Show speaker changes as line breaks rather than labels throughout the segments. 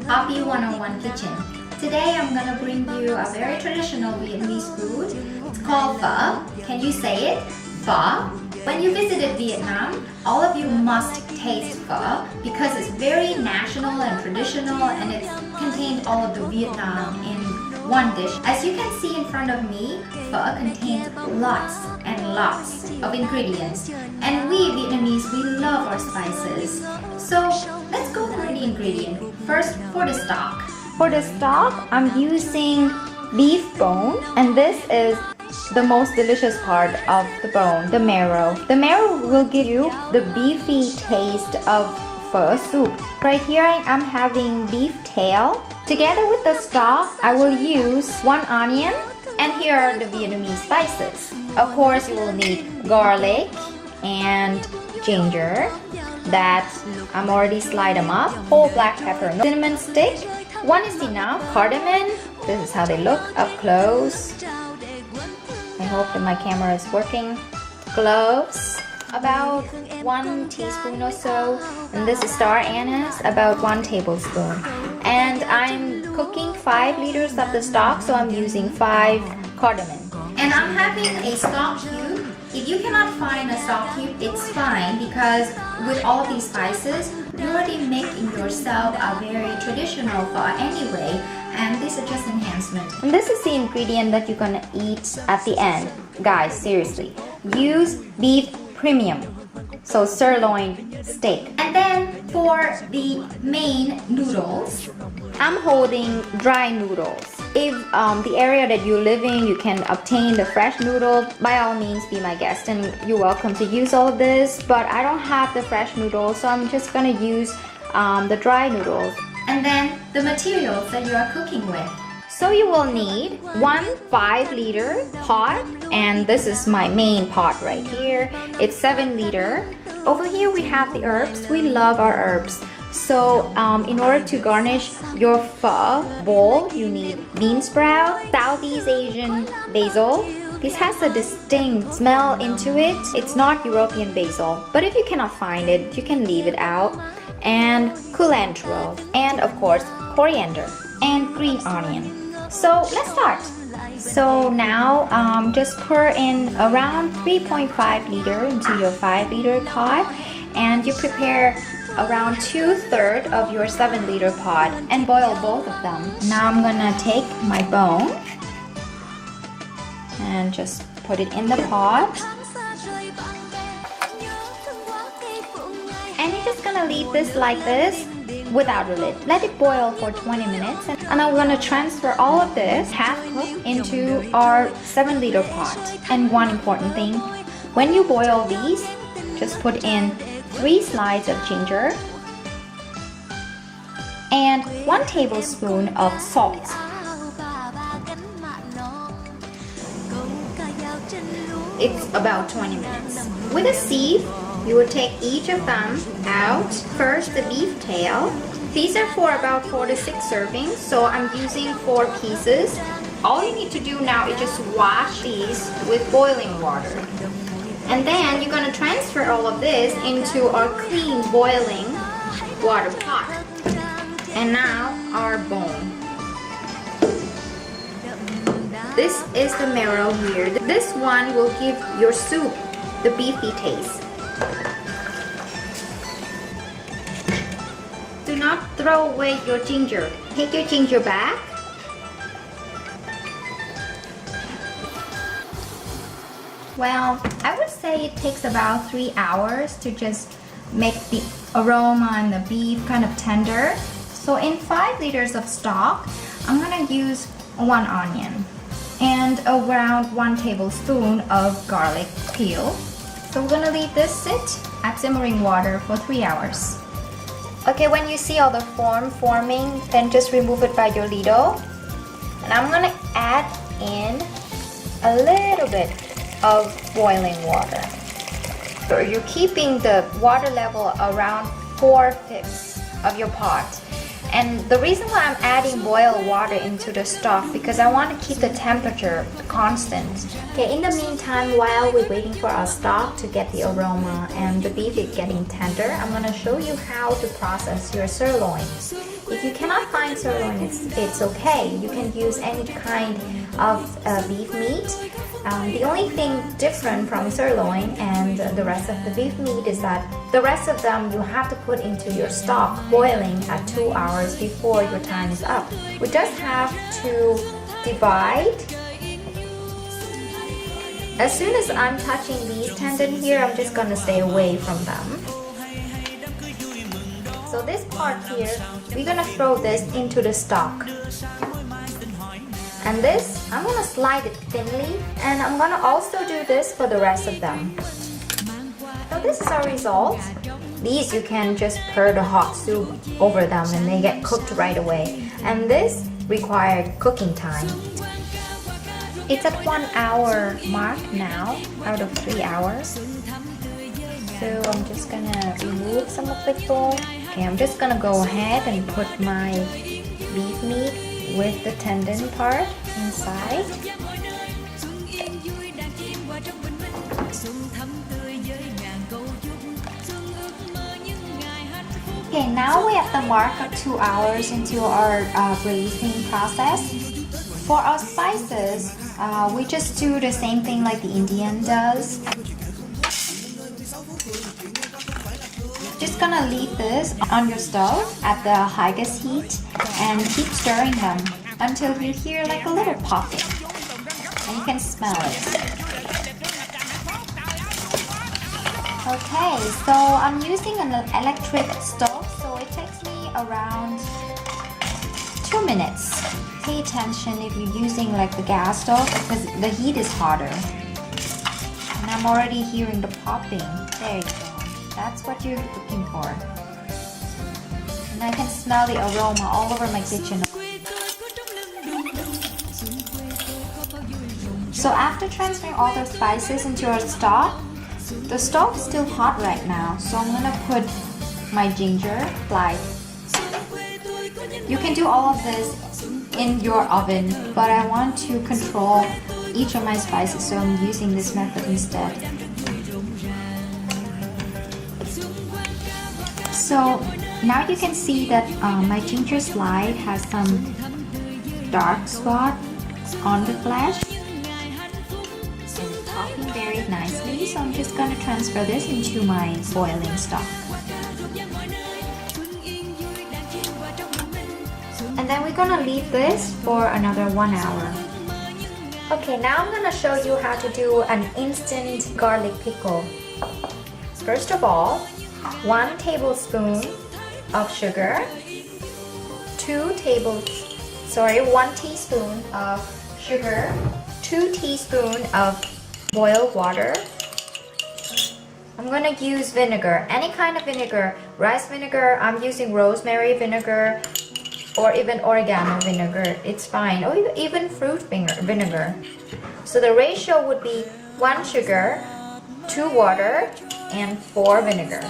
CookingHobby101 Kitchen. Today I'm gonna bring you a very traditional Vietnamese food. It's called Phở. Can you say it? Phở. When you visited Vietnam, all of you must taste Phở because it's very national and traditional and it contains all of the Vietnam in one dish. As you can see in front of me, Phở contains lots and lots of ingredients. And we Vietnamese, we love our spices. So let's go through the ingredient. First, for the stock. For the stock, I'm using beef bone, and this is the most delicious part of the bone, the marrow. The marrow will give you the beefy taste of Phở soup. Right here, I'm having beef tail. Together with the stock, I will use 1 onion, and here are the Vietnamese spices. Of course, you will need garlic and ginger that I'm already slide them up, whole black pepper, cinnamon stick, 1 is enough, cardamom, this is how they look up close. I hope that my camera is working. Cloves, about 1 teaspoon or so, and this is Star Anise, about 1 tablespoon. And I'm cooking 5 liters of the stock, so I'm using 5 cardamom. And I'm having a stock cube. If you cannot find a stock cube, it's fine because with all these spices, you're already making yourself a very traditional pho anyway, and this is just enhancement. And this is the ingredient that you're gonna eat at the end. Guys, seriously, use beef premium, so Sir Loin Steak. And then for the main noodles, I'm holding dry noodles. If the area that you live in, you can obtain the fresh noodle, by all means be my guest and you're welcome to use all of this, but I don't have the fresh noodles, so I'm just gonna use the dry noodles. And then the materials that you are cooking with. So you will need 1 5-liter pot, and this is my main pot right here. It's 7 liter. Over here we have the herbs. We love our herbs. So in order to garnish your pho bowl, you need bean sprout, Southeast Asian basil. This has a distinct smell into it. It's not European basil, but if you cannot find it, you can leave it out. And Kulantro, and of course coriander and green onion. So let's start. So now just pour in around 3.5 liter into your 5-liter pot, and you prepare around 2/3 of your 7-liter pot and boil both of them. Now I'm gonna take my bone and just put it in the pot. And you're just gonna leave this like this without a lid. Let it boil for 20 minutes, and I'm gonna transfer all of this half cooked into our 7-liter pot. And one important thing, when you boil these, just put in 3 slices of ginger and 1 tablespoon of salt. It's about 20 minutes. With a sieve, you will take each of them out. First, the beef tail. These are for about 4 to 6 servings, so I'm using 4 pieces. All you need to do now is just wash these with boiling water. And then you're gonna transfer all of this into our clean boiling water pot. And now our bone. This is the marrow here. This one will give your soup the beefy taste. Do not throw away your ginger. Take your ginger back. Well, I would say it takes about 3 hours to just make the aroma and the beef kind of tender. So in 5 liters of stock, I'm gonna use 1 onion and around 1 tablespoon of garlic peel. So we're gonna leave this sit at simmering water for 3 hours. Okay, when you see all the foam forming, then just remove it by your ladle. And I'm gonna add in a little bit of boiling water. So you're keeping the water level around 4/5 of your pot. And the reason why I'm adding boiled water into the stock, because I want to keep the temperature constant. Okay, in the meantime, while we're waiting for our stock to get the aroma and the beef is getting tender, I'm going to show you how to process your sirloin. If you cannot find sirloin, it's okay. You can use any kind of beef meat. The only thing different from sirloin and the rest of the beef meat is that the rest of them you have to put into your stock boiling at 2 hours before your time is up. We just have to divide. As soon as I'm touching these tendons here, I'm just gonna stay away from them. So this part here, we're gonna throw this into the stock. And this, I'm gonna slide it thinly, and I'm gonna also do this for the rest of them. So this is our result. These you can just pour the hot soup over them and they get cooked right away. And this required cooking time. It's at 1 hour mark now, out of 3 hours. So I'm just gonna remove some of the bowl. Okay, I'm just gonna go ahead and put my beef meat with the tendon part inside. Okay, now we're at the mark of 2 hours into our braising process. For our spices, we just do the same thing like the Indian does. Just gonna leave this on your stove at the highest heat and keep stirring them until you hear like a little popping and you can smell it. Okay, so I'm using an electric stove, so it takes me around 2 minutes. Pay attention if you're using like the gas stove because the heat is hotter. And I'm already hearing the popping. There you go. That's what you're looking for. And I can smell the aroma all over my kitchen. So after transferring all the spices into our stock, the stove is still hot right now. So I'm gonna put my ginger slice. You can do all of this in your oven, but I want to control each of my spices, so I'm using this method instead. So now you can see that my ginger slide has some dark spot on the flesh. It's popping very nicely, so I'm just going to transfer this into my boiling stock. And then we're going to leave this for another 1 hour. Okay, now I'm going to show you how to do an instant garlic pickle. First of all, 1 tablespoon of sugar, 1 teaspoon of sugar, 2 teaspoons of boiled water. I'm gonna use vinegar, any kind of vinegar, rice vinegar, I'm using rosemary vinegar, or even oregano vinegar, it's fine, or even fruit vinegar. So the ratio would be 1 sugar, 2 water, and 4 vinegar.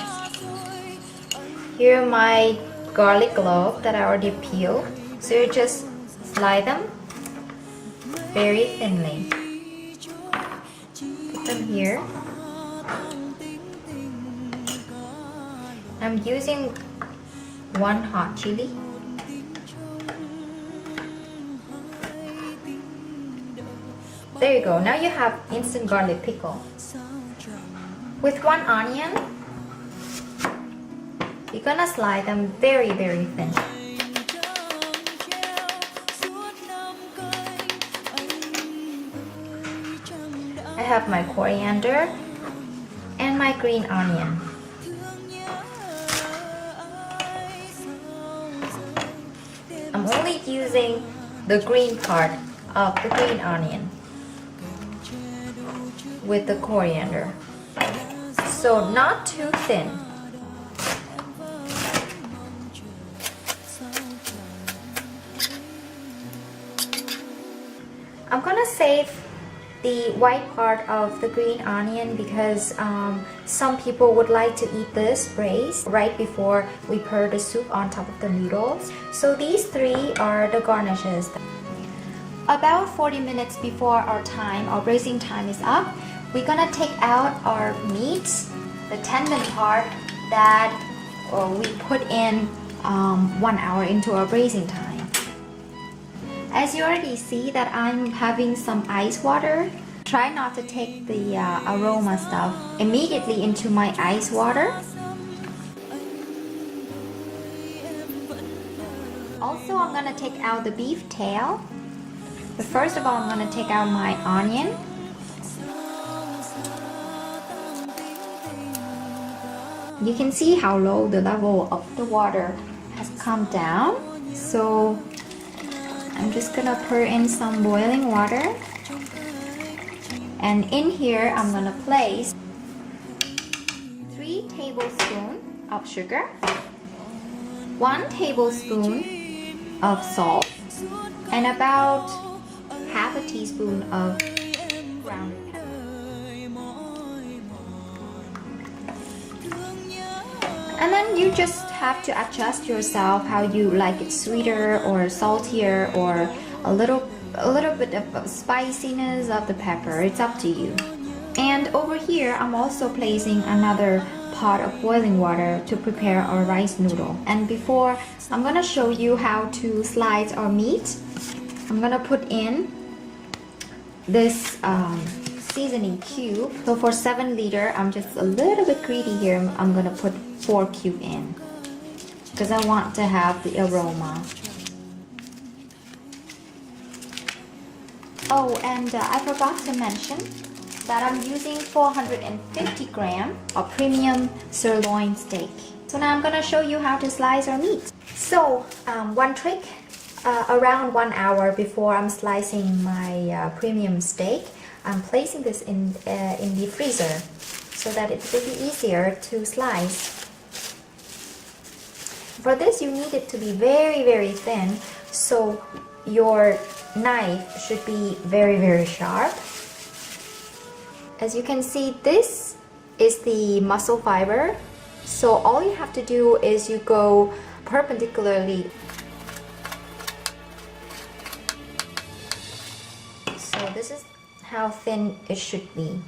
Here are my garlic cloves that I already peeled. So you just slide them very thinly. Put them here. I'm using 1 hot chili. There you go. Now you have instant garlic pickle. With 1 onion, you're gonna slide them very, very thin. I have my coriander and my green onion. I'm only using the green part of the green onion with the coriander. So not too thin. I'm gonna save the white part of the green onion because some people would like to eat this braised right before we pour the soup on top of the noodles. So these 3 are the garnishes. About 40 minutes before our braising time is up, we're gonna take out our meat, the tendon part that we put in 1 hour into our braising time. As you already see that I'm having some ice water, try not to take the aroma stuff immediately into my ice water. Also, I'm gonna take out the beef tail. But first of all, I'm gonna take out my onion. You can see how low the level of the water has come down. So I'm just gonna pour in some boiling water. And in here, I'm gonna place 3 tablespoons of sugar, 1 tablespoon of salt, and about half a teaspoon of ground pepper. And then you just have to adjust yourself how you like it, sweeter or saltier, or a little bit of spiciness of the pepper. It's up to you. And over here, I'm also placing another pot of boiling water to prepare our rice noodle. And before, I'm gonna show you how to slice our meat. I'm gonna put in this seasoning cube. So for 7 liter, I'm just a little bit greedy here. I'm gonna put 4 cubes in because I want to have the aroma. Oh, and I forgot to mention that I'm using 450 grams of premium Sir Loin Steak. So now I'm gonna show you how to slice our meat. So one trick, around 1 hour before I'm slicing my premium steak, I'm placing this in the freezer so that it will be easier to slice. For this, you need it to be very, very thin, so your knife should be very, very sharp. As you can see, this is the muscle fiber, so all you have to do is you go perpendicularly. So this is how thin it should be.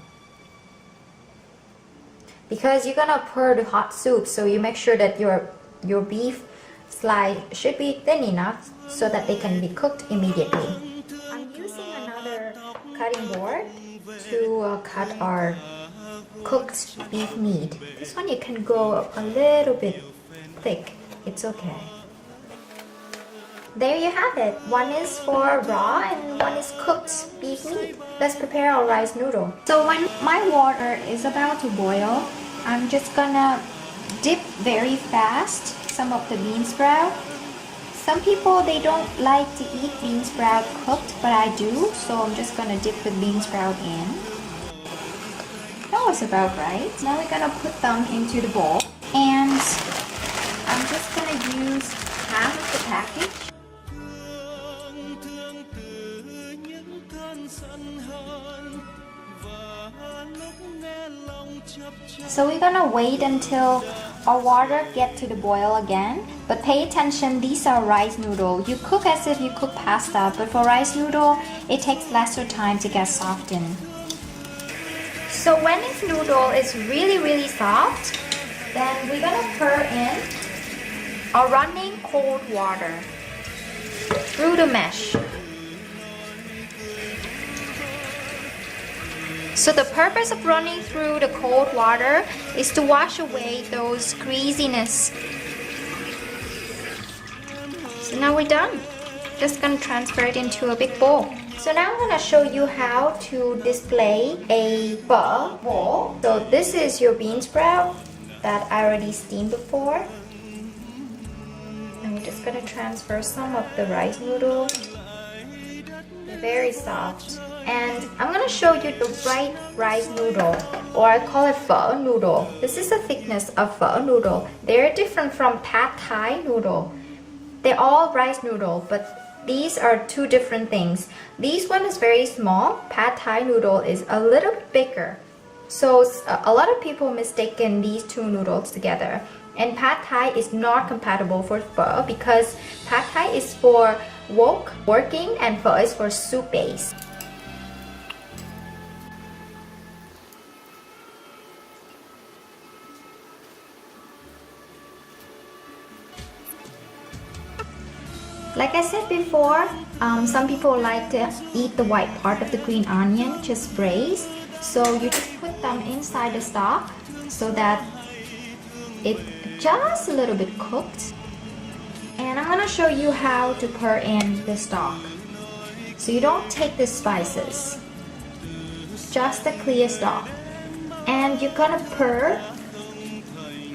Because you're gonna pour the hot soup, so you make sure that your beef slice should be thin enough so that they can be cooked immediately. I'm using another cutting board to cut our cooked beef meat. This one you can go a little bit thick. It's okay. There you have it. One is for raw and one is cooked beef meat. Let's prepare our rice noodle. So when my water is about to boil, I'm just gonna dip very fast some of the bean sprout. Some people, they don't like to eat bean sprout cooked, but I do, so I'm just gonna dip the bean sprout in. That was about right. Now we're gonna put them into the bowl, and I'm just gonna use half of the package. So we're gonna wait until our water get to the boil again. But pay attention, these are rice noodle. You cook as if you cook pasta, but for rice noodle, it takes lesser time to get softened. So when this noodle is really, really soft, then we're gonna pour in our running cold water through the mesh. So the purpose of running through the cold water is to wash away those greasiness. So now we're done. Just gonna transfer it into a big bowl. So now I'm gonna show you how to display a phở bowl. So this is your bean sprout that I already steamed before. And we're just gonna transfer some of the rice noodles. They're very soft. And I'm gonna show you the right rice noodle, or I call it phở noodle. This is the thickness of phở noodle. They're different from pad thai noodle. They're all rice noodle, but these are two different things. This one is very small. Pad thai noodle is a little bit bigger. So a lot of people mistaken these two noodles together. And pad thai is not compatible for phở because pad thai is for wok, working, and phở is for soup base. Like I said before, some people like to eat the white part of the green onion, just braised. So you just put them inside the stock so that it's just a little bit cooked. And I'm gonna show you how to pour in the stock. So you don't take the spices, just the clear stock. And you're gonna pour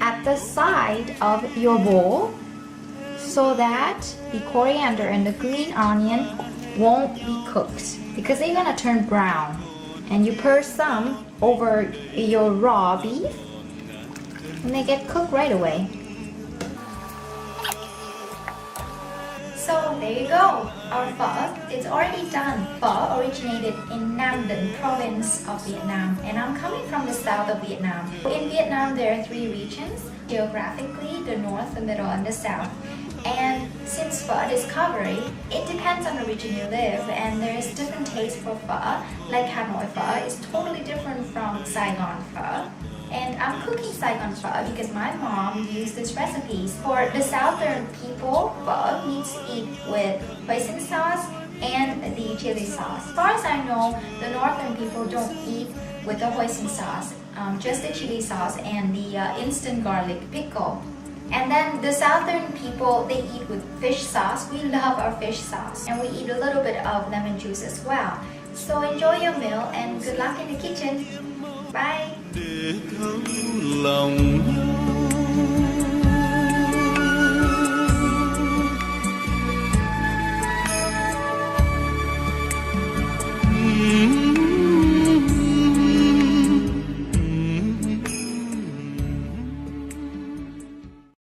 at the side of your bowl so that the coriander and the green onion won't be cooked because they're gonna turn brown. And you pour some over your raw beef and they get cooked right away. So there you go, our pho is already done. Pho originated in Nam Dinh province of Vietnam, and I'm coming from the south of Vietnam. In Vietnam there are 3 regions, geographically the north, the middle, and the south. And since pho discovery, it depends on the region you live, and there's different tastes for pho. Like Hanoi pho is totally different from Saigon pho. And I'm cooking Saigon pho because my mom used this recipe. For the southern people, pho needs to eat with hoisin sauce and the chili sauce. As far as I know, the northern people don't eat with the hoisin sauce, just the chili sauce and the instant garlic pickle. And then the southern people, they eat with fish sauce. We love our fish sauce, and we eat a little bit of lemon juice as well. So enjoy your meal and good luck in the kitchen. Bye.